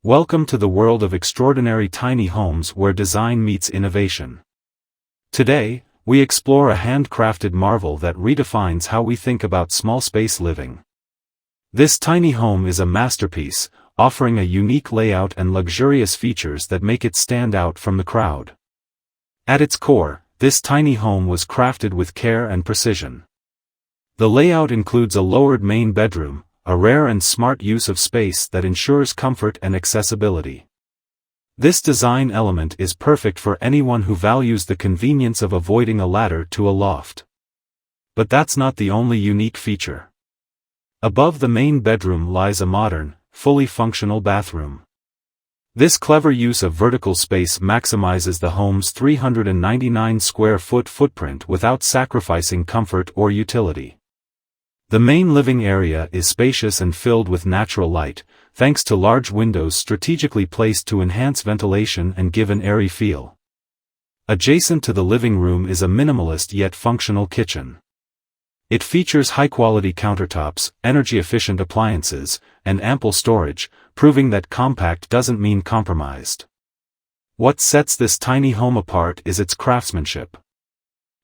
Welcome to the world of extraordinary tiny homes where design meets innovation. Today, we explore a handcrafted marvel that redefines how we think about small space living. This tiny home is a masterpiece, offering a unique layout and luxurious features that make it stand out from the crowd. At its core, this tiny home was crafted with care and precision. The layout includes a lowered main bedroom, a rare and smart use of space that ensures comfort and accessibility. This design element is perfect for anyone who values the convenience of avoiding a ladder to a loft. But that's not the only unique feature. Above the main bedroom lies a modern, fully functional bathroom. This clever use of vertical space maximizes the home's 399 square foot footprint without sacrificing comfort or utility. The main living area is spacious and filled with natural light, thanks to large windows strategically placed to enhance ventilation and give an airy feel. Adjacent to the living room is a minimalist yet functional kitchen. It features high-quality countertops, energy-efficient appliances, and ample storage, proving that compact doesn't mean compromised. What sets this tiny home apart is its craftsmanship.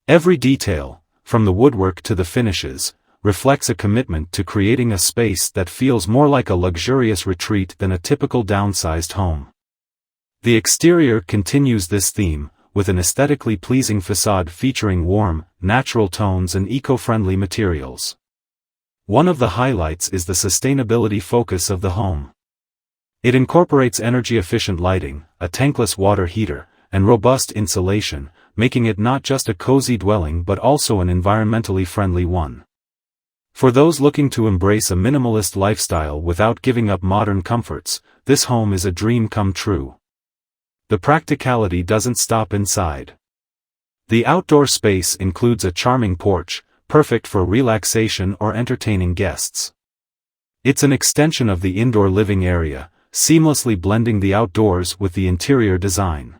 Every detail, from the woodwork to the finishes, reflects a commitment to creating a space that feels more like a luxurious retreat than a typical downsized home. The exterior continues this theme, with an aesthetically pleasing facade featuring warm, natural tones and eco-friendly materials. One of the highlights is the sustainability focus of the home. It incorporates energy-efficient lighting, a tankless water heater, and robust insulation, making it not just a cozy dwelling but also an environmentally friendly one. For those looking to embrace a minimalist lifestyle without giving up modern comforts, this home is a dream come true. The practicality doesn't stop inside. The outdoor space includes a charming porch, perfect for relaxation or entertaining guests. It's an extension of the indoor living area, seamlessly blending the outdoors with the interior design.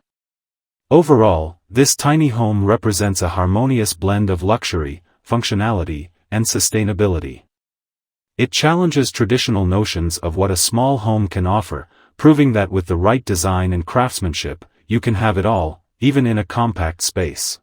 Overall, this tiny home represents a harmonious blend of luxury, functionality, and sustainability. It challenges traditional notions of what a small home can offer, proving that with the right design and craftsmanship, you can have it all, even in a compact space.